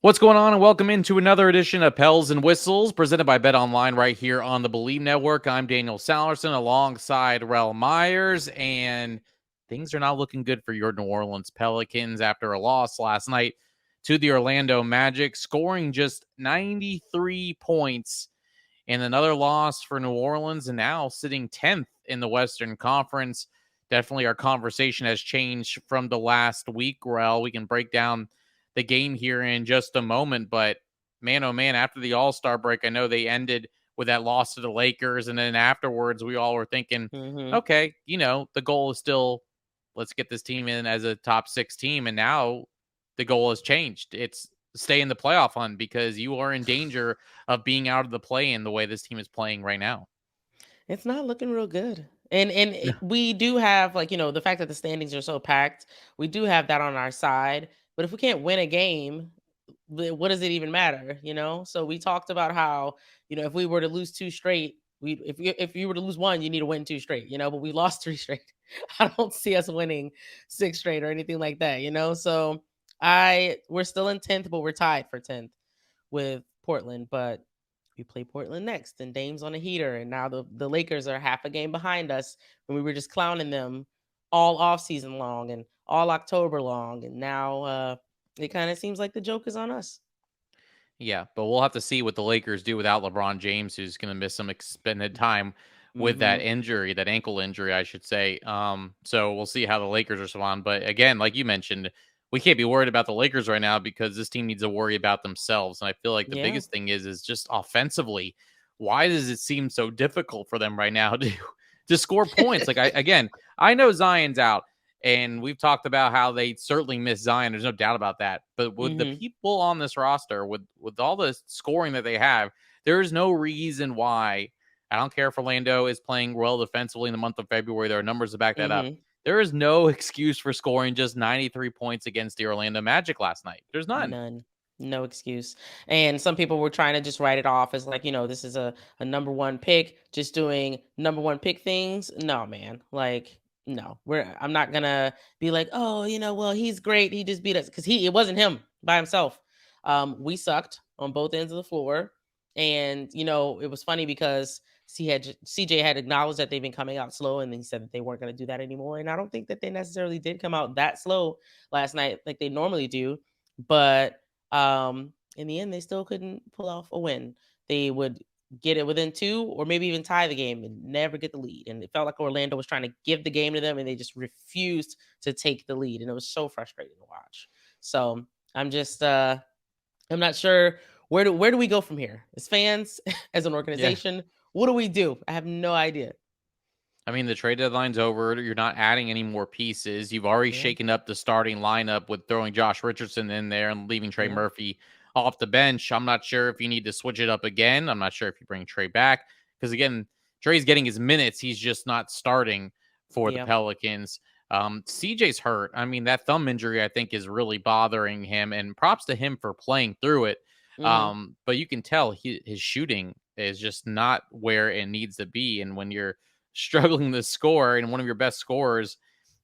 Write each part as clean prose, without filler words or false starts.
What's going on, and welcome into another edition of Pels and Whistles, presented by Bet Online right here on the Believe Network. I'm Daniel Salerson alongside Rel Myers, and things are not looking good for your New Orleans Pelicans after a loss last night to the Orlando Magic, scoring just 93 points in another loss for New Orleans, and now sitting 10th in the Western Conference. Definitely our conversation has changed from the last week, Rel. We can break down the game here in just a moment, but man, oh man, after the All-Star break, I know they ended with that loss to the Lakers, and then afterwards we all were thinking, Mhm. okay, the goal is still let's get this team in as a top 6 team, and now the goal has changed. It's stay in the playoff hunt because you are in danger of being out of the play-in the way this team is playing right now. It's not looking real good. And we do have, the fact that the standings are so packed, we do have that on our side. But if we can't win a game, what does it even matter, So we talked about how, if we were to lose two straight, if you were to lose one, you need to win two straight, but we lost three straight. I don't see us winning six straight or anything like that. So we're still in 10th, but we're tied for 10th with Portland, but we play Portland next, and Dame's on a heater, and now the Lakers are half a game behind us, and we were just clowning them all off season long and all October long, and now it kind of seems like the joke is on us. Yeah, but we'll have to see what the Lakers do without LeBron James, who's going to miss some expended time with that Mm-hmm. injury, that ankle injury, I should say. So we'll see how the Lakers respond. But again, like you mentioned, we can't be worried about the Lakers right now because this team needs to worry about themselves. And I feel like the Yeah. biggest thing is just offensively. Why does it seem so difficult for them right now to score points? I know Zion's out. And we've talked about how they certainly miss Zion. There's no doubt about that. But with the Mm-hmm. people on this roster, with all the scoring that they have, there is no reason why. I don't care if Orlando is playing well defensively in the month of February. There are numbers to back that up. Mm-hmm. There is no excuse for scoring just 93 points against the Orlando Magic last night. There's none. None. No excuse. And some people were trying to just write it off as like, this is a number one pick, just doing number one pick things. No, man. Like, no. I'm not gonna be like, oh, well, he's great. He just beat us. Because it wasn't him by himself. We sucked on both ends of the floor. And, it was funny because CJ had acknowledged that they've been coming out slow, and he said that they weren't going to do that anymore. And I don't think that they necessarily did come out that slow last night like they normally do, but in the end, they still couldn't pull off a win. They would get it within two or maybe even tie the game and never get the lead. And it felt like Orlando was trying to give the game to them, and they just refused to take the lead. And it was so frustrating to watch. So I'm just I'm not sure where do we go from here as fans, as an Yeah. organization. What do we do? I have no idea. I mean, the trade deadline's over. You're not adding any more pieces. You've already Yeah, shaken up the starting lineup with throwing Josh Richardson in there and leaving Trey yeah. Murphy off the bench. I'm not sure if you need to switch it up again. I'm not sure if you bring Trey back because, again, Trey's getting his minutes. He's just not starting for the Yeah. Pelicans. CJ's hurt. I mean, that thumb injury, I think, is really bothering him, and props to him for playing through it. Hmm. But you can tell his shooting is just not where it needs to be. And when you're struggling to score and one of your best scorers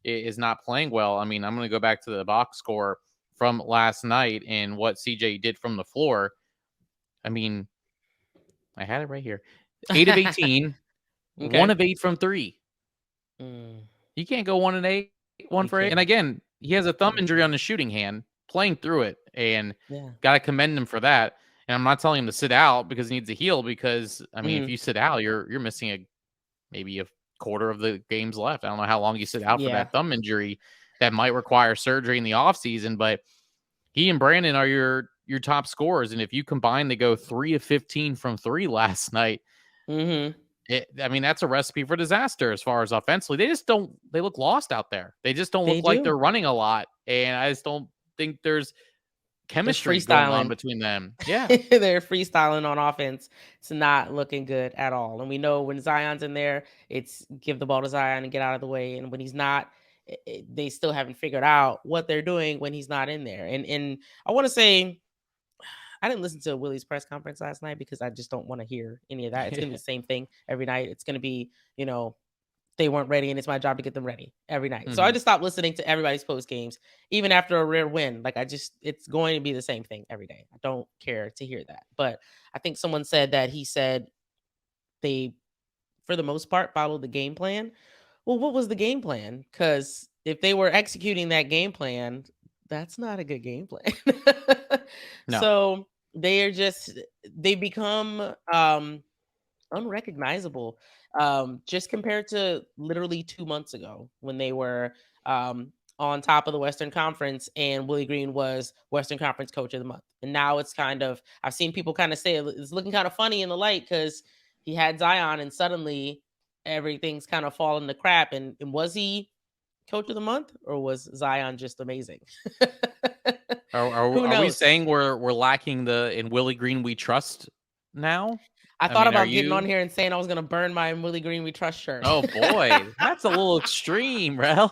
is not playing well. I mean, I'm going to go back to the box score from last night and what CJ did from the floor. I mean, I had it right here. 8 of 18, 1 Okay. of 8 from 3. Mm, You can't go 1 and 8, 1 you for 8. And can't. again, he has a thumb You injury can't. on his shooting hand, playing through it, and Yeah. got to commend him for that. And I'm not telling him to sit out because he needs to heal because I mean, if Hmm. you sit out, you're missing maybe a quarter of the games left. I don't know how long you sit out for Yeah. that thumb injury that might require surgery in the offseason, but he and Brandon are your top scorers. And if you combine to go 3 of 15 from 3 last night, Hmm. I mean, that's a recipe for disaster as far as offensively. They look lost out there. They just don't They look like do. they're running a lot. And I just don't think there's They're chemistry going on freestyling. between them. Yeah. They're freestyling on offense. It's not looking good at all. And we know when Zion's in there, it's give the ball to Zion and get out of the way. And when he's not, they still haven't figured out what they're doing when he's not in there. And I want to say, I didn't listen to Willie's press conference last night because I just don't want to hear any of that. It's going to be the same thing every night. It's going to be, you know, they weren't ready, and it's my job to get them ready every night. So I Mhm. just stopped listening to everybody's post games, even after a rare win. Like it's going to be the same thing every day. I don't care to hear that. But I think someone said that he said they, for the most part, followed the game plan. Well, what was the game plan? Because if they were executing that game plan, that's not a good game plan. No. So they are just they become unrecognizable, just compared to literally 2 months ago when they were, on top of the Western Conference and Willie Green was Western Conference Coach of the Month. And now it's kind of I've seen people kinda say it's looking kinda funny in the light because he had Zion and suddenly everything's kind of fallen to crap, and was he Coach of the Month or was Zion just amazing? Who Are we knows? saying we're lacking the in Willie Green we trust now? I I thought mean, are about getting on you? here and saying I was gonna burn my Willie Green We Trust shirt. Oh boy, that's a little extreme, bro.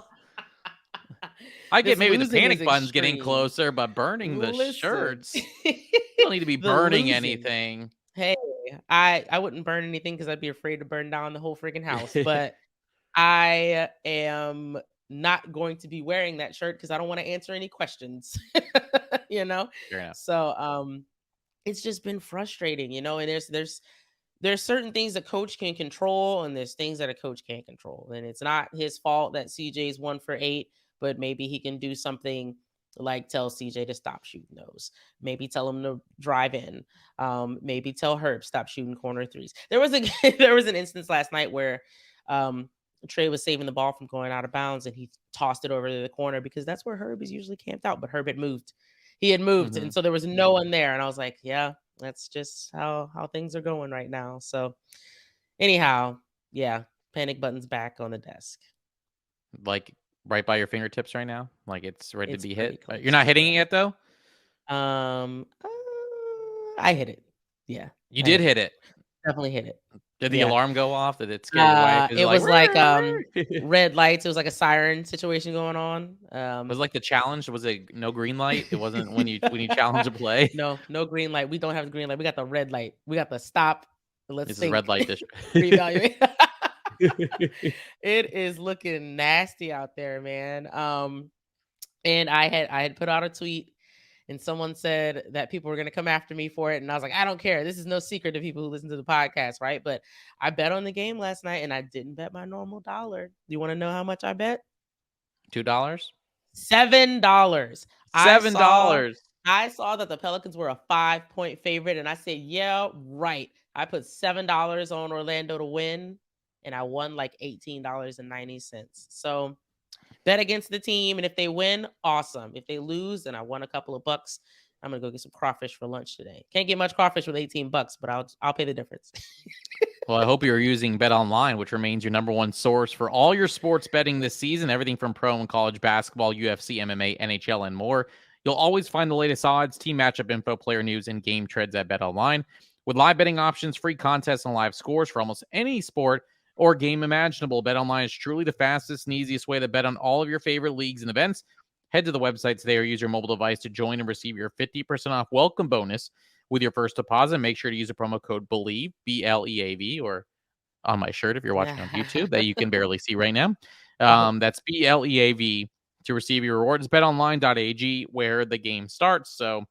I get This maybe the losing is panic button's getting extreme. closer, but burning the Listen, shirts, you don't need to be the burning losing. anything. Hey, I wouldn't burn anything because I'd be afraid to burn down the whole freaking house. But I am not going to be wearing that shirt because I don't want to answer any questions. you know, Fair enough. so it's just been frustrating, and there's certain things a coach can control and there's things that a coach can't control. And it's not his fault that CJ's 1 for 8, but maybe he can do something like tell CJ to stop shooting those. Maybe tell him to drive in. Maybe tell Herb stop shooting corner threes. There was a there was an instance last night where um Trey was saving the ball from going out of bounds and he tossed it over to the corner because that's where Herb is usually camped out, but Herb had moved. He had moved, and Mhm. so there was no one there. And I was like, yeah, that's just how things are going right now. So anyhow, yeah, panic button's back on the desk. Like, right by your fingertips right now? Like, it's ready to It's be pretty hit? You're close not to hitting yeah. it yet, though? I hit it. Yeah, You I did hit it. hit it. Definitely hit it. Did the Yeah. alarm go off? Did it scare your wife? Is it It like, was like "Rrrr, rrrr?" red lights. It was like a siren situation going on. Was it like the challenge? Was it no green light? It wasn't when you challenge a play? No, no green light. We don't have the green light. We got the red light. We got the stop. Let's This is red think. light district. Reevaluate. It is looking nasty out there, man. And I had put out a tweet and someone said that people were going to come after me for it, and I was like, I don't care. This is no secret to people who listen to the podcast, right? But I bet on the game last night and I didn't bet my normal dollar. You want to know how much I bet? $2? $7. I saw $7. I saw that the Pelicans were a 5-point favorite, and I said, yeah, right. I put $7 on Orlando to win, and I won like $18.90. So bet against the team, and if they win, awesome. If they lose, and I won a couple of bucks, I'm gonna go get some crawfish for lunch today. Can't get much crawfish with 18 bucks, but I'll pay the difference. Well, I hope you're using Bet Online, which remains your number one source for all your sports betting this season, everything from pro and college basketball, UFC, MMA, NHL, and more. You'll always find the latest odds, team matchup info, player news, and game trends at Bet Online. With live betting options, free contests, and live scores for almost any sport or game imaginable, Bet Online is truly the fastest and easiest way to bet on all of your favorite leagues and events. Head to the website today or use your mobile device to join and receive your 50% off welcome bonus with your first deposit. Make sure to use the promo code BELIEVE, BLEAV, or on my shirt if you're watching on YouTube that you can barely see right now. Oh, That's BLEAV to receive your rewards. BetOnline.ag, where the game starts. So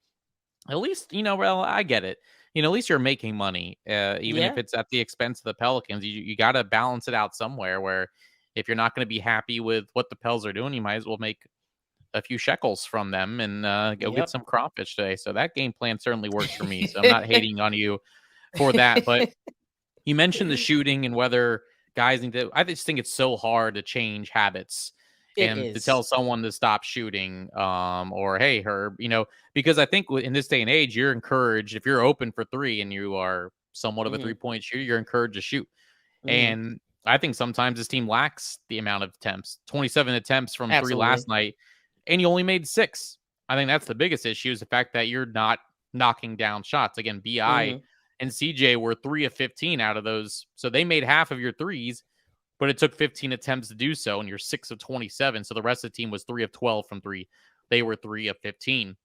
at least, well, I get it. At least you're making money, even if yeah. it's at the expense of the Pelicans. You got to balance it out somewhere where if you're not going to be happy with what the Pels are doing, you might as well make a few shekels from them and go get Yep. some crawfish today. So that game plan certainly works for me. So I'm not hating on you for that. But you mentioned the shooting and whether guys need to. I just think it's so hard to change habits It and to tell is. someone to stop shooting, or hey, Herb, because I think in this day and age, you're encouraged if you're open for three and you are somewhat of a Mhm, 3-point shooter, you're encouraged to shoot. mhm. And I think sometimes this team lacks the amount of attempts. 27 attempts from three Absolutely. last night, and you only made 6. I think that's the biggest issue is the fact that you're not knocking down shots. Again, BI Mhm, and CJ were 3 of 15 out of those. So they made half of your threes, but it took 15 attempts to do so, and you're 6 of 27. So the rest of the team was 3 of 12 from three. They were 3 of 15.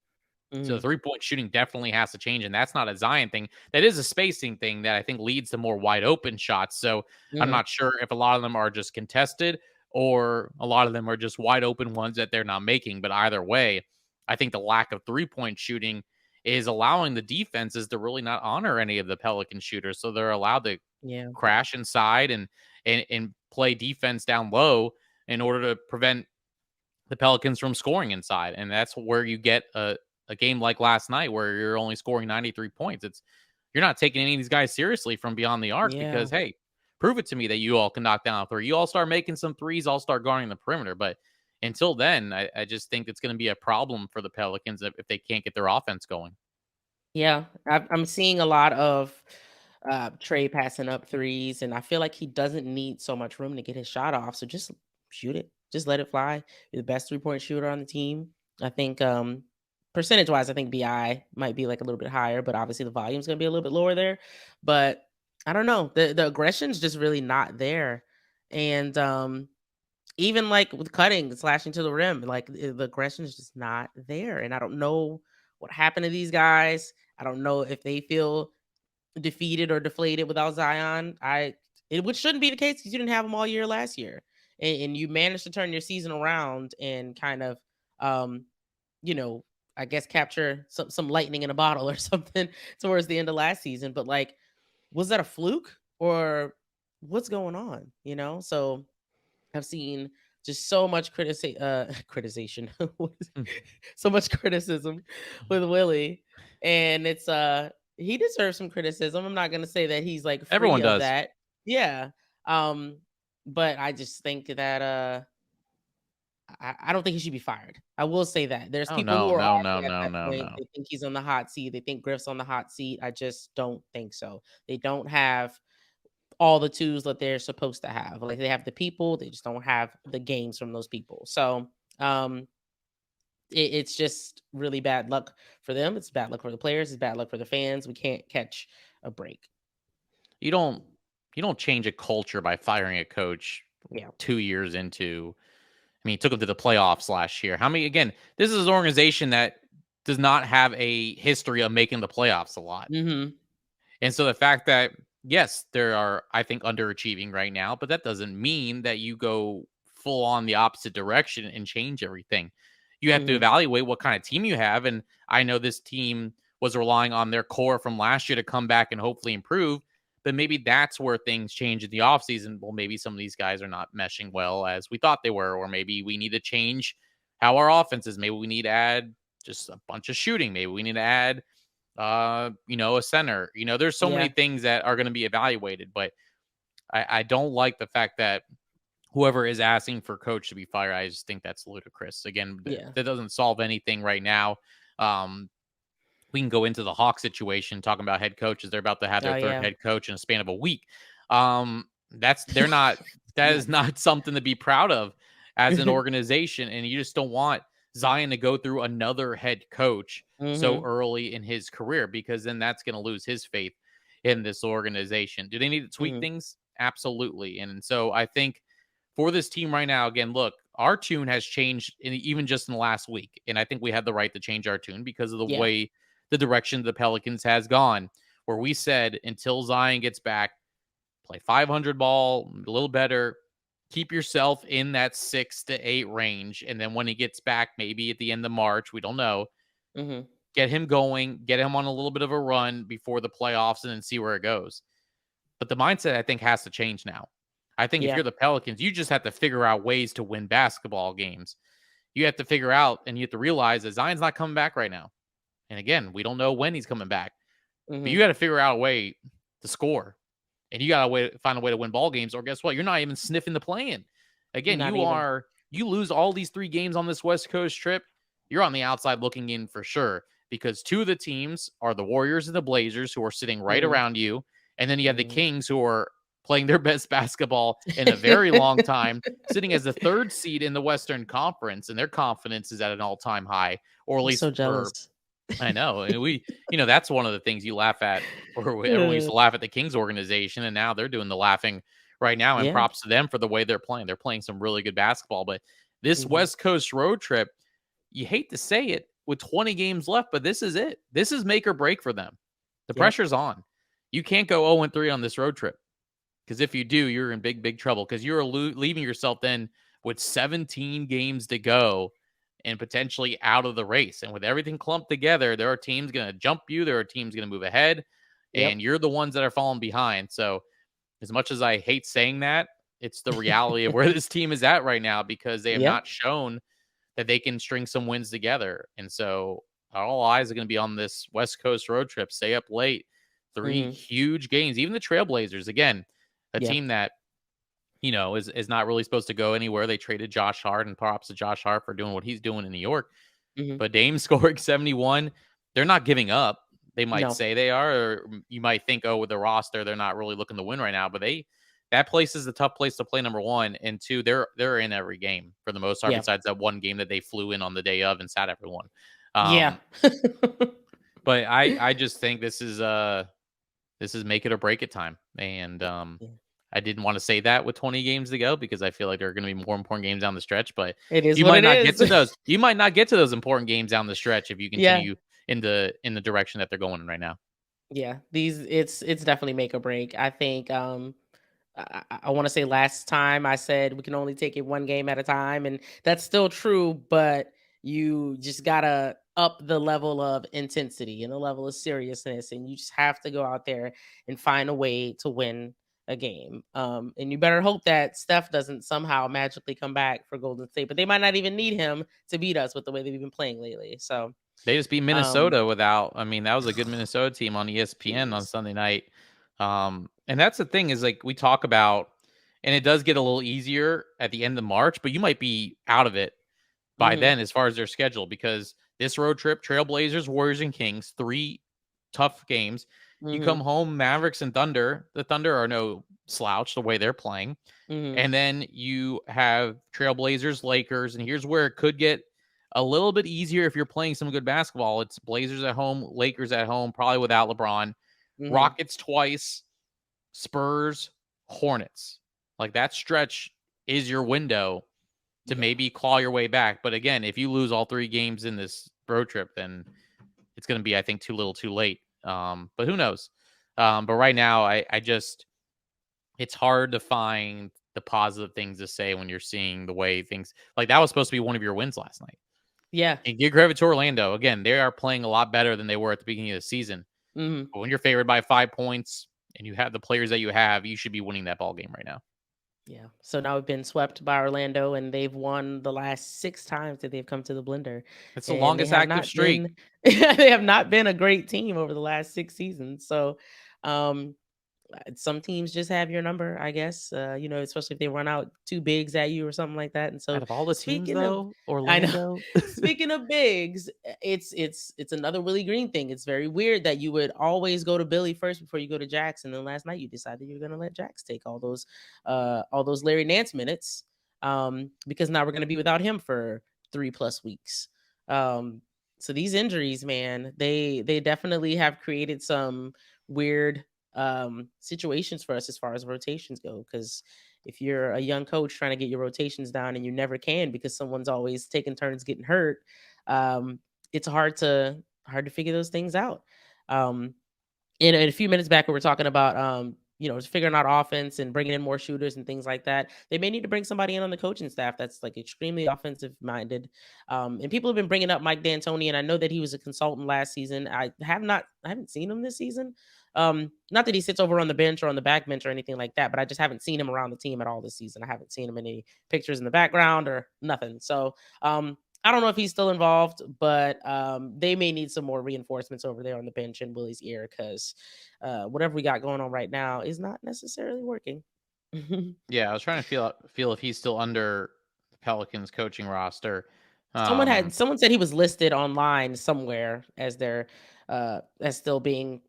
So the Mhm. 3-point shooting definitely has to change, and that's not a Zion thing. That is a spacing thing that I think leads to more wide open shots. So I'm Mhm. not sure if a lot of them are just contested or a lot of them are just wide open ones that they're not making. But either way, I think the lack of 3-point shooting is allowing the defenses to really not honor any of the Pelican shooters. So they're allowed to Yeah. crash inside and play defense down low in order to prevent the Pelicans from scoring inside. And that's where you get a game like last night where you're only scoring 93 points. You're not taking any of these guys seriously from beyond the arc Yeah. because, hey, prove it to me that you all can knock down a three. You all start making some threes, I'll start guarding the perimeter. But until then, I just think it's going to be a problem for the Pelicans if they can't get their offense going. Yeah, I'm seeing a lot of Trey passing up threes, and I feel like he doesn't need so much room to get his shot off. So just shoot it, just let it fly. You're the best 3-point shooter on the team. I think percentage wise, I think Bi might be like a little bit higher, but obviously the volume's gonna be a little bit lower there. But I don't know, the aggression's just really not there, and even like with cutting, slashing to the rim, like the aggression is just not there. And I don't know what happened to these guys. I don't know if they feel defeated or deflated without Zion. Which shouldn't be the case because you didn't have him all year last year, and you managed to turn your season around and kind of, um, you know, I guess capture some lightning in a bottle or something towards the end of last season. But like, was that a fluke or what's going on? So I've seen just so much criticization, Hmm. so much criticism with Willie, and he deserves some criticism. I'm not gonna say that he's like free Everyone of does. that. Yeah. Um, but I just think that I don't think he should be fired. I will say that. There's Oh, people who no, are no, no, arguing at no, that no, point. no. They think he's on the hot seat. They think Griff's on the hot seat. I just don't think so. They don't have all the tools that they're supposed to have. Like they have the people, they just don't have the games from those people. So um it's just really bad luck for them. It's bad luck for the players. It's bad luck for the fans. We can't catch a break. You don't you don't change a culture by firing a coach Yeah. 2 years into. I mean, he took them to the playoffs last year. How many? Again, this is an organization that does not have a history of making the playoffs a lot. Hmm. And so the fact that, yes, there are, I think, underachieving right now, but that doesn't mean that you go full on the opposite direction and change everything. You have to Hmm. evaluate what kind of team you have. And I know this team was relying on their core from last year to come back and hopefully improve. But maybe that's where things change in the offseason. Well, maybe some of these guys are not meshing well as we thought they were, or maybe we need to change how our offense is. Maybe we need to add just a bunch of shooting. Maybe we need to add a center. There's so many Yeah. things that are going to be evaluated, but I don't like the fact that whoever is asking for coach to be fired, I just think that's ludicrous. Again, Yeah. that doesn't solve anything right now. Um, we can go into the Hawk situation, talking about head coaches. They're about to have their Oh third yeah. head coach in a span of a week. They're not that is Nuts. not something to be proud of as an organization, and you just don't want Zion to go through another head coach so Hmm. early in his career because then that's going to lose his faith in this organization. Do they need to tweak Hmm. things? Absolutely. And so I think for this team right now, again, look, our tune has changed even just in the last week. And I think we have the right to change our tune because of the Yeah. way the direction the Pelicans has gone, where we said until Zion gets back, play 500 ball, a little better, keep yourself in that 6 to 8 range. And then when he gets back, maybe at the end of March, we don't know, Hmm. get him going, get him on a little bit of a run before the playoffs and then see where it goes. But the mindset, I think, has to change now. I think if Yeah. you're the Pelicans, you just have to figure out ways to win basketball games. You have to figure out and you have to realize that Zion's not coming back right now. And again, we don't know when he's coming back, but Hmm. you got to figure out a way to score. And you got to find a way to win ball games, or guess what? You're not even sniffing the play-in. Again, Not even. you lose all these 3 games on this West Coast trip. You're on the outside looking in for sure because two of the teams are the Warriors and the Blazers, who are sitting right Hmm. around you, and then you have the Hmm. Kings, who are playing their best basketball in a very long time, sitting as the third seed in the Western Conference, and their confidence is at an all-time high, or at I'm least so for jealous. I know. And that's one of the things you laugh at, or everyone used Uh, to laugh at the Kings organization, and now they're doing the laughing right now. And yeah. props to them for the way they're playing. They're playing some really good basketball. But this Hmm. West Coast road trip, you hate to say it, with 20 games left, but this is it. This is make or break for them. The Yep. pressure's on. You can't go 0-3 on this road trip, because if you do, you're in big, big trouble, because you're leaving yourself then with 17 games to go and potentially out of the race. And with everything clumped together, there are teams going to jump you. There are teams going to move ahead, Yep. and you're the ones that are falling behind. So as much as I hate saying that, it's the reality of where this team is at right now, because they have Yep. not shown that they can string some wins together. And so all eyes are going to be on this West Coast road trip. Stay up late. 3 Hmm. huge games. Even the Trailblazers, again, a Yeah. team that, is not really supposed to go anywhere. They traded Josh Hart, and props to Josh Hart for doing what he's doing in New York. Hmm. But Dame scoring 71, they're not giving up. They might No. say they are, or you might think, oh, with the roster, they're not really looking to win right now. But that place is a tough place to play, number one. And two, they're in every game for the most part, Yeah. besides that one game that they flew in on the day of and sat everyone. Yeah. But I just think this is make it or break it time. And Yeah. I didn't want to say that with 20 games to go, because I feel like there are going to be more important games down the stretch, but It is you what might it not get is. to those. You might not get to those important games down the stretch if you Yeah. continue in the direction that they're going in right now. Yeah. It's definitely make or break. I think I want to say last time I said we can only take it one game at a time, and that's still true, but you just gotta up the level of intensity and the level of seriousness, and you just have to go out there and find a way to win a game. And you better hope that Steph doesn't somehow magically come back for Golden State, but they might not even need him to beat us with the way they've been playing lately. So, They just beat um, Minnesota without. I mean, that was a good Minnesota team on ESPN on jeez, Sunday night. And that's the thing, is like we talk about, and it does get a little easier at the end of March, but you might be out of it by mm-hmm, then as far as their schedule, because this road trip, Trailblazers, Warriors, and Kings, 3 tough games. You mm-hmm, come home, Mavericks and Thunder. The Thunder are no slouch the way they're playing. mm-hmm, And then you have Trailblazers, Lakers, and here's where it could get a little bit easier if you're playing some good basketball. It's Blazers at home, Lakers at home, probably without LeBron, mm-hmm, Rockets twice, Spurs, Hornets. Like that stretch is your window to yeah, maybe claw your way back. But again, if you lose all 3 games in this road trip, then it's going to be, I think, too little too late. But who knows? But right now, I just, it's hard to find the positive things to say when you're seeing the way things, like that was supposed to be one of your wins last night. yeah, And give credit to Orlando. Again, they are playing a lot better than they were at the beginning of the season. mm-hmm. But when you're favored by 5 points and you have the players that you have, you should be winning that ball game right now. Yeah. So now we've been swept by Orlando, and they've won the last 6 times that they've come to the Blender, It's the and they longest have active not streak. been they have not been a great team over the last 6 seasons. So, um some teams just have your number, I guess. Especially if they run out 2 bigs at you or something like that. And Out so, of all the teams, speaking of, though, I know. Orlando. Speaking of bigs, it's another Willie Green thing. It's very weird that you would always go to Billy first before you go to Jax, and then last night you decided you're gonna let Jax take all those Larry Nance minutes, because now we're gonna be without him for 3+ weeks. Um, so these injuries, man, they definitely have created some weird situations for us as far as rotations go, because if you're a young coach trying to get your rotations down and you never can because someone's always taking turns getting hurt, um it's hard to figure those things out. Um in a few minutes back, we were talking about figuring out offense and bringing in more shooters and things like that. They may need to bring somebody in on the coaching staff that's like extremely offensive minded. And people have been bringing up Mike D'Antoni, and I know that he was a consultant last season. I haven't seen him this season. Not that he sits over on the bench or on the back bench or anything like that, but I just haven't seen him around the team at all this season. I haven't seen him in any pictures in the background or nothing. So I don't know if he's still involved, but they may need some more reinforcements over there on the bench in Willie's ear, because whatever we got going on right now is not necessarily working. Yeah, I was trying to feel if he's still under the Pelicans coaching roster. Someone said he was listed online somewhere as as still being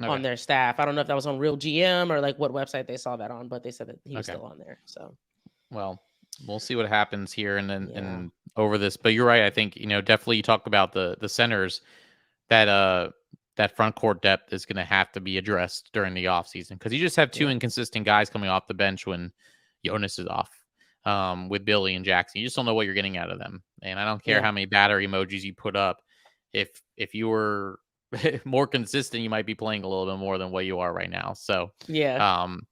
Okay, on their staff. I don't know if that was on Real GM or like what website they saw that on, but they said that he was okay. still on there. So Well, we'll see what happens here and then yeah, and over this. But you're right. I think definitely you talk about the centers, that that front court depth is going to have to be addressed during the offseason, because you just have 2 yeah, inconsistent guys coming off the bench when Jonas is off. With Billy and Jackson, you just don't know what you're getting out of them. And I don't care yeah, how many battery emojis you put up. if you were more consistent, you might be playing a little bit more than what you are right now. So, Yeah. um,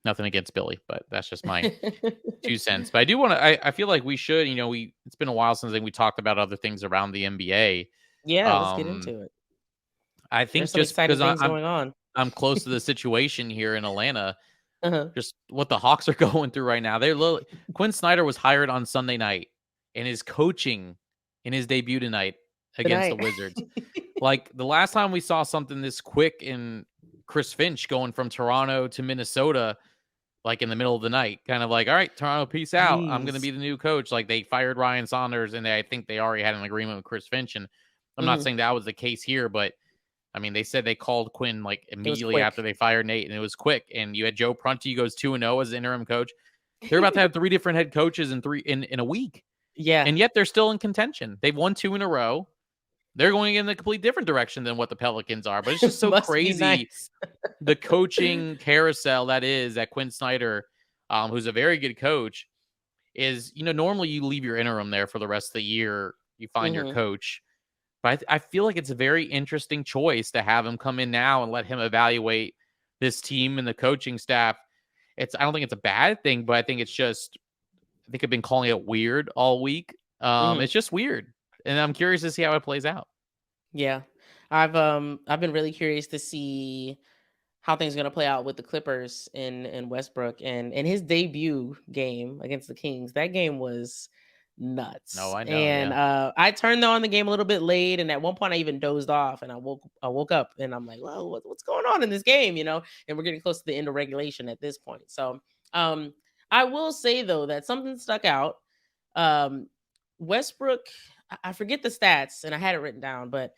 nothing against Billy, but that's just my 2 cents. But I do want to. I feel like we should. It's been a while since we talked about other things around the NBA. Yeah, let's get Um, into it. I There's think some just exciting because things going on. I'm close to the situation here in Atlanta, Uh-huh. just what the Hawks are going through right now. Quinn Snyder was hired on Sunday night and is coaching in his debut tonight against the Tonight. Wizards. Like the last time we saw something this quick in Chris Finch going from Toronto to Minnesota, like in the middle of the night, kind of like, all right, Toronto, peace out. I'm going to Jeez. be the new coach. Like they fired Ryan Saunders and I think they already had an agreement with Chris Finch. And I'm not Mhm. saying that was the case here, but I mean, they said they called Quinn like It was immediately after quick. they fired Nate, and it was quick. And you had Joe Prunty goes 2-0 as interim coach. They're about to have 3 different head coaches in a week, Yeah. and yet they're still in contention. They've won 2 in a row. They're going in a complete different direction than what the Pelicans are. But it's just so Must be crazy nice. the coaching carousel that Quinn Snyder, who's a very good coach, is normally you leave your interim there for the rest of the year. You find your Mhm. coach. But I feel like it's a very interesting choice to have him come in now and let him evaluate this team and the coaching staff. I don't think it's a bad thing, but I think it's just I think I've been calling it weird all week. Mhm. It's just weird, and I'm curious to see how it plays out. Yeah. I've been really curious to see how things are going to play out with the Clippers in Westbrook and in his debut game against the Kings. That game was No, nuts. I know, And yeah. I turned on the game a little bit late, and at one point I even dozed off, and I woke up and I'm like, well, what's going on in this game, And we're getting close to the end of regulation at this point. So um I will say though that something stuck out. Um Westbrook, I forget the stats and I had it written down, but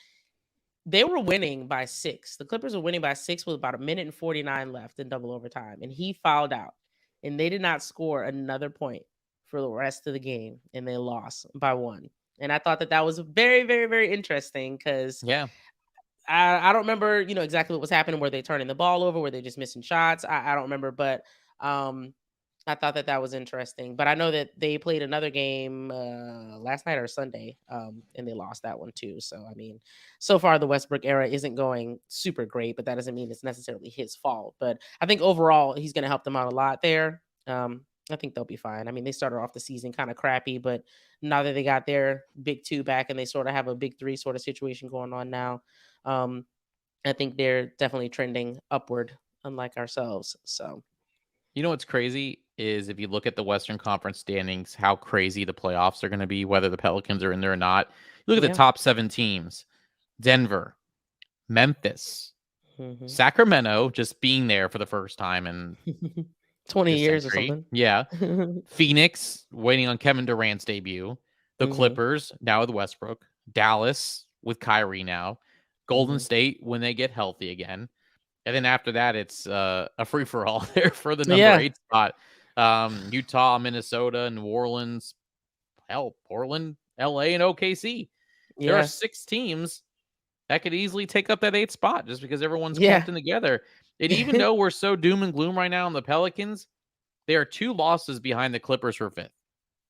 they were winning by 6. The Clippers were winning by 6 with about a minute and 49 left in double overtime, and he fouled out, and they did not score another point for the rest of the game, and they lost by 1. And I thought that that was very, very, very interesting because Yeah. I don't remember, exactly what was happening. Were they turning the ball over? Were they just missing shots? I don't remember, but um, I thought that that was interesting. But I know that they played another game last night or Sunday, and they lost that one too. So I mean, so far the Westbrook era isn't going super great, but that doesn't mean it's necessarily his fault. But I think overall he's going to help them out a lot there. I think they'll be fine. I mean, they started off the season kind of crappy, but now that they got their big 2 back and they sort of have a big 3 sort of situation going on now, um, I think they're definitely trending upward, unlike ourselves. So You know what's crazy is if you look at the Western Conference standings, how crazy the playoffs are going to be, whether the Pelicans are in there or not. You look at the yeah. top 7 teams: Denver, Memphis, Hmm. Sacramento, just being there for the first time in 20 this years or century. something. Yeah. Phoenix, waiting on Kevin Durant's debut. The Hmm. Clippers, now with Westbrook. Dallas, with Kyrie now. Golden Hmm. State, when they get healthy again. And then after that, it's a free for all there for the number Yeah. 8 spot. Utah, Minnesota, New Orleans, hell, Portland, LA, and OKC. There are Yeah. 6 teams that could easily take up that 8th spot just because everyone's Yeah. clumped in together. And even though we're so doom and gloom right now on the Pelicans, they are 2 losses behind the Clippers for 5th.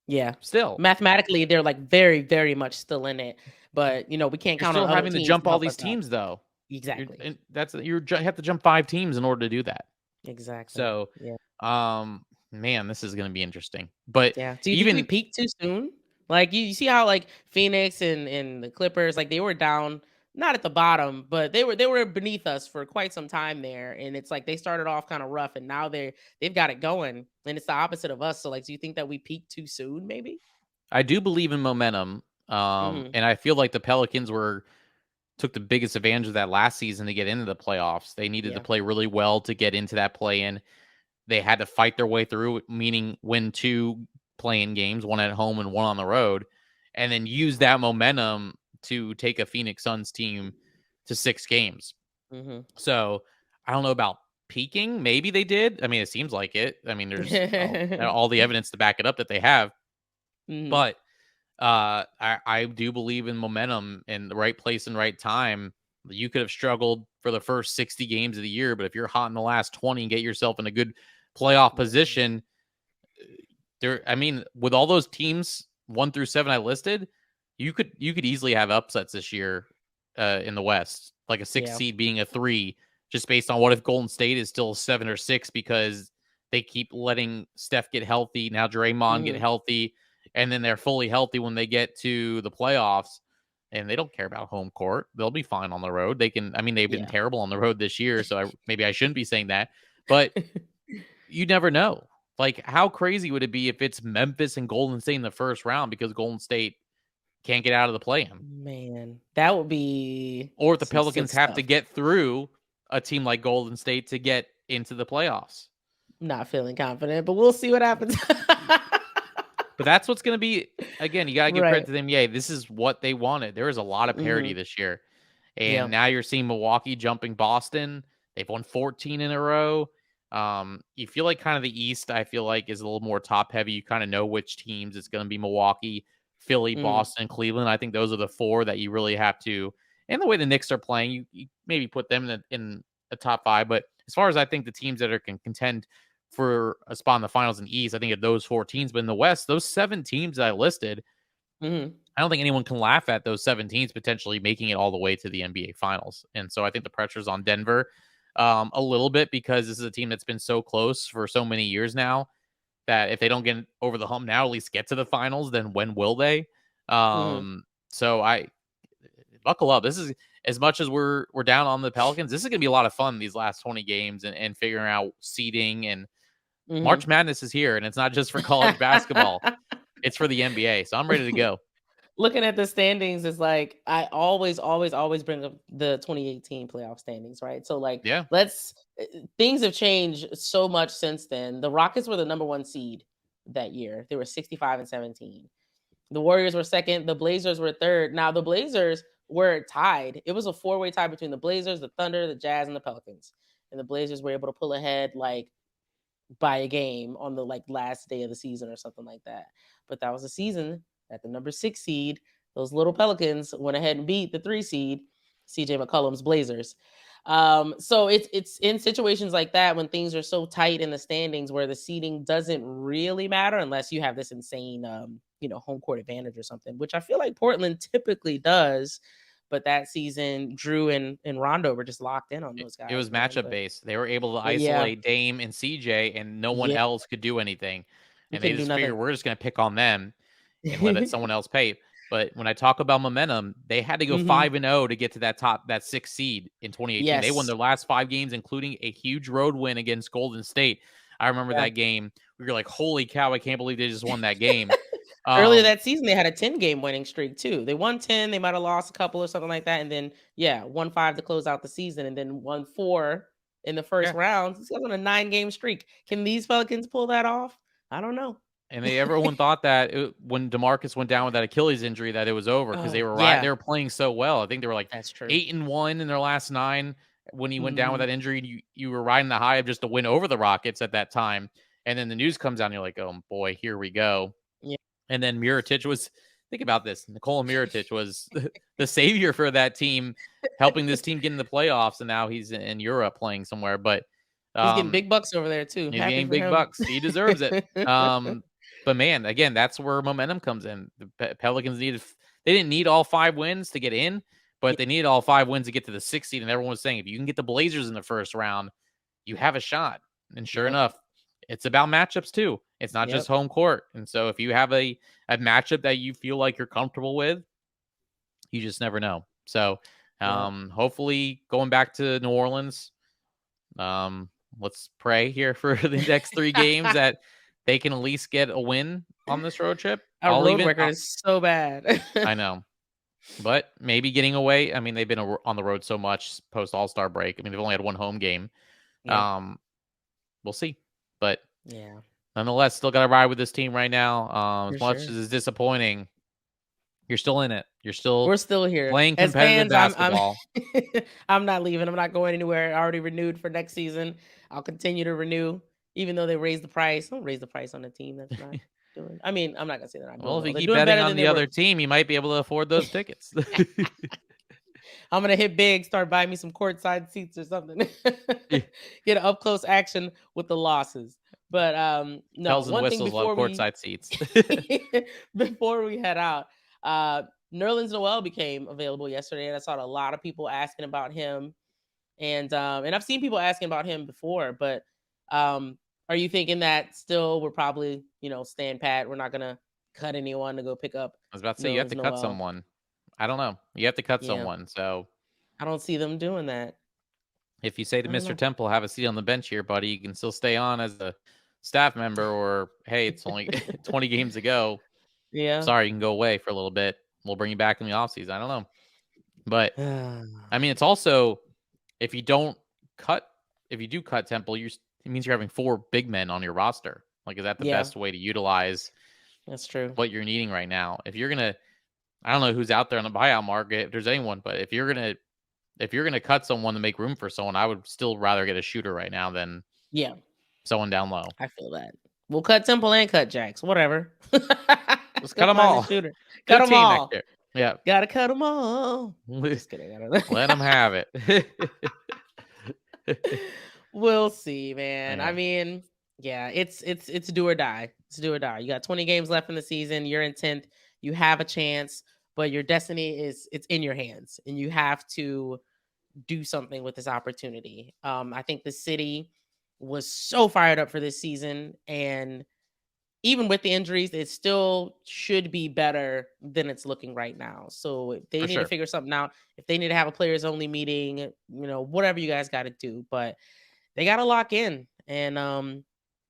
Yeah. Still, Mathematically, they're like very, very much still in it. But, we can't you're count on still other having to teams jump to all help these us out. teams though. Exactly. You have to jump 5 teams in order to do that. Exactly. So, Yeah. man, this is going to be interesting. But Yeah. Do you think we even peaked too soon? Like you see how like Phoenix and the Clippers, like they were down, not at the bottom, but they were beneath us for quite some time there. And it's like they started off kind of rough and now they've got it going. And it's the opposite of us. So like do you think that we peaked too soon, maybe? I do believe in momentum, Hmm. and I feel like the Pelicans were took the biggest advantage of that last season to get into the playoffs. They needed to Yeah. play really well to get into that play in. They had to fight their way through, meaning win 2 playing games, one at home and one on the road, and then use that momentum to take a Phoenix Suns team to 6 games. Hmm. So, I don't know about peaking. Maybe they did. I mean, it seems like it. I mean, there's all the evidence to back it up that they have. Hmm. But I do believe in momentum in the right place and right time. You could have struggled for the first 60 games of the year, but if you're hot in the last 20 and get yourself in a good playoff position, I mean, with all those teams 1 through 7 I listed, you could easily have upsets this year in the West, like a 6 Yeah. seed being a 3, just based on what if Golden State is still 7 or 6 because they keep letting Steph get healthy, now Draymond get Mhm. healthy, and then they're fully healthy when they get to the playoffs, and they don't care about home court. They'll be fine on the road. They can I mean, they've been Yeah. terrible on the road this year, so maybe I shouldn't be saying that, but you never know. Like, how crazy would it be if it's Memphis and Golden State in the first round because Golden State can't get out of the play-in? Man, that would be Or if the some sick Pelicans have to stuff. get through a team like Golden State to get into the playoffs. Not feeling confident, but we'll see what happens. But that's what's gonna be again, you gotta give credit Right. to them. Yeah, this is what they wanted. There is a lot of parity Mhm. this year. And Yep. now you're seeing Milwaukee jumping Boston. They've won 14 in a row. You feel like kind of the East, I feel like, is a little more top heavy. You kind of know which teams. It's gonna be Milwaukee, Philly, Mhm. Boston, Cleveland. I think those are the four that you really have to, and the way the Knicks are playing, you maybe put them in a top five. But as far as I think the teams that are can contend for a spot in the finals in the East, I think of those four teams. But in the West, those 7 teams that I listed, Mhm. I don't think anyone can laugh at those 7 teams potentially making it all the way to the NBA Finals. And so I think the pressure's on Denver a little bit because this is a team that's been so close for so many years now that if they don't get over the hump now, at least get to the finals, then when will they? Mhm. So I buckle up. This is as much as we're down on the Pelicans. This is gonna be a lot of fun these last 20 games and figuring out seeding and March Mhm. Madness is here, and it's not just for college basketball; it's for the NBA. So I'm ready to go. Looking at the standings is like I always, always, always bring up the 2018 playoff standings, right? So like Yeah. things have changed so much since then. The Rockets were the number one seed that year. They were 65 and 17. The Warriors were second. The Blazers were third. Now the Blazers were tied. It was a four-way tie between the Blazers, the Thunder, the Jazz, and the Pelicans. And the Blazers were able to pull ahead like by a game on the like last day of the season or something like that. But that was a season that the number 6 seed, those little Pelicans, went ahead and beat the 3 seed, CJ McCollum's Blazers. So it's in situations like that when things are so tight in the standings where the seeding doesn't really matter unless you have this insane home court advantage or something, which I feel like Portland typically does. But that season, Drew and Rondo were just locked in on those It guys, was man. matchup based. They were able to But yeah, isolate Dame and CJ, and no one yeah, else could do anything. you And they couldn't do just figured nothing. we're just going to pick on them and let it someone else pay. But when I talk about momentum, they had to go Mhm. 5-0 to get to that 6th seed in 2018. They won Yes. their last 5 games, including a huge road win against Golden State. I remember Yeah. that game. We were like, "Holy cow! I can't believe they just won that game." Earlier Um, that season, they had a 10-game winning streak too. They won 10, they might have lost a couple or something like that, and then, yeah, won 5 to close out the season, and then won 4 in the first yeah, round. This was on a 9-game streak. Can these Pelicans pull that off? I don't know. and everyone thought that when DeMarcus went down with that Achilles injury that it was over because Oh, they yeah, were playing so well. I think they were like that's true. 8-1 in their last 9 when he went down with Mhm. that injury. And you were riding the high of just a win over the Rockets at that time, and then the news comes out, and you're like, oh boy, here we go. Yeah. And then Mirotic was think about this. Nikola Mirotic was the savior for that team, helping this team get in the playoffs, and now he's in Europe playing somewhere. But He's getting um, big bucks over there too. he's Happy getting for big him. bucks. He deserves it. But man, again, that's where momentum comes in. The Pelicans needed they didn't need all 5 wins to get in, Yeah, but they needed all 5 wins to get to the 6th seed. And everyone was saying if you can get the Blazers in the first round, you have a shot. And sure yep, enough, it's about matchups too. It's not just yep, home court. And so if you have a matchup that you feel like you're comfortable with, you just never know. So yep. hopefully going back to New Orleans, um, let's pray here for the next 3 games that they can at least get a win on this road trip. Our road record is so bad. I know, but maybe getting away. I mean, they've been on the road so much post All Star break. I mean, they've only had one home game. Yeah, Um, we'll see, but yeah, nonetheless, still got to ride with this team right now. for As much sure. as it's disappointing, you're still in it. You're still We're still here. playing As competitive fans, I'm basketball. I'm not leaving. I'm not going anywhere. I already renewed for next season. I'll continue to renew, even though they raised the price. Don't raise the price on a team that's not doing. I mean, I'm not gonna say they're not Well, doing if you well. They're keep doing betting better on than they the were. other team, you might be able to afford those tickets. I'm gonna hit big, start buying me some courtside seats or something. Get up close action with the losses. But no, Bells and one thing whistles love before we courtside seats. before we head out, Nerlens Noel became available yesterday, and I saw a lot of people asking about him. And I've seen people asking about him before, but um, are you thinking that still we're probably stand pat? We're not gonna cut anyone to go pick up I was about to say you have Nerlens to cut Noel. someone. I don't know. You have to cut Yeah, someone. So I don't see them doing that. if you say to I don't Mr. know. Temple, have a seat on the bench here, buddy, you can still stay on as a staff member, or hey, it's only 20 games ago. Yeah. Sorry, you can go away for a little bit. We'll bring you back in the offseason. I don't know. But I mean, it's also if you don't cut, if you do cut Temple, it means you're having 4 big men on your roster. Like, is that the Yeah, best way to utilize that's true. what you're needing right now? If you're gonna, I don't know who's out there on the buyout market, if there's anyone, but if you're gonna cut someone to make room for someone, I would still rather get a shooter right now than Yeah, someone down low. I feel that. We'll cut Temple and cut Jacks, whatever. Just cut Go them find a all. shooter. Cut Good them team next all. year. Yeah. Gotta cut them all. Just kidding. I don't Let them have it. We'll see, man. I Yeah, mean, yeah, it's do or die. It's do or die. You got 20 games left in the season. You're in 10th. You have a chance, but your destiny it's in your hands, and you have to do something with this opportunity. I think the city was so fired up for this season, and even with the injuries, it still should be better than it's looking right now. So if they for need to sure. figure something out, if they need to have a players only meeting, whatever you guys got to do, but they got to lock in. And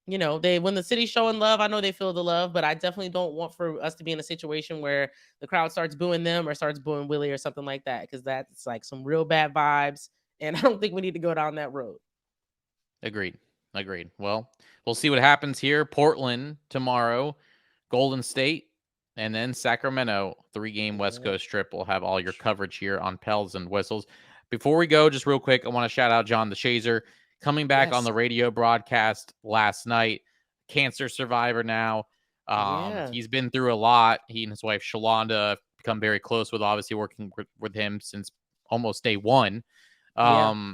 they when the city's showing love, I know they feel the love, but I definitely don't want for us to be in a situation where the crowd starts booing them or starts booing Willie or something like that, because that's like some real bad vibes, and I don't think we need to go down that road. Agreed. Agreed. Well, we'll see what happens here. Portland tomorrow, Golden State, and then Sacramento. 3-game West Yeah. Coast trip. We'll have all your coverage here on Pels and Whistles. Before we go, just real quick, I want to shout out John DeShazer coming back on Yes. the radio broadcast last night. Cancer survivor now. Yeah. He's been through a lot. He and his wife Shalonda have become very close with, obviously working with him since almost day one. Yeah.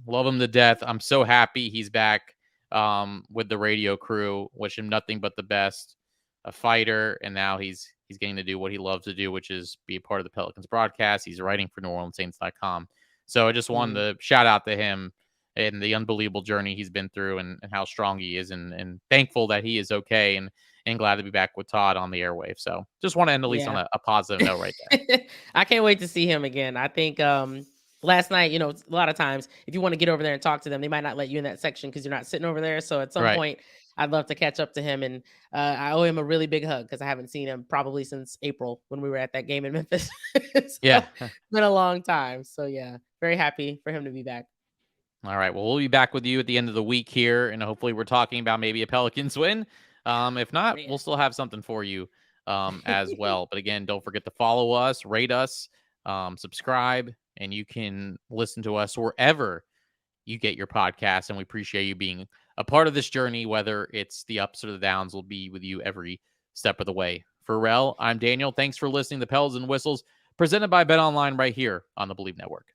Love him to death. I'm so happy he's back with the radio crew. Wish him nothing but the best. A fighter, and now he's getting to do what he loves to do, which is be a part of the Pelicans broadcast. He's writing for NewOrleansSaints.com. So I just wanted Mm. to shout out to him and the unbelievable journey he's been through, and how strong he is, and thankful that he is okay, and glad to be back with Todd on the airwave. So just want to end at least on Yeah. a positive note right there. I can't wait to see him again. I think last night, a lot of times if you want to get over there and talk to them, they might not let you in that section because you're not sitting over there. So at some Right. point, I'd love to catch up to him, and I owe him a really big hug because I haven't seen him probably since April when we were at that game in Memphis. So Yeah. it's been a long time. So yeah, very happy for him to be back. All right. Well, we'll be back with you at the end of the week here, and hopefully, we're talking about maybe a Pelicans win. If not, Man. we'll still have something for you as well. But again, don't forget to follow us, rate us, subscribe, and you can listen to us wherever you get your podcasts. And we appreciate you being a part of this journey, whether it's the ups or the downs. We'll be with you every step of the way. For Rel, I'm Daniel. Thanks for listening to Pels and Whistles, presented by Bet Online right here on the Believe Network.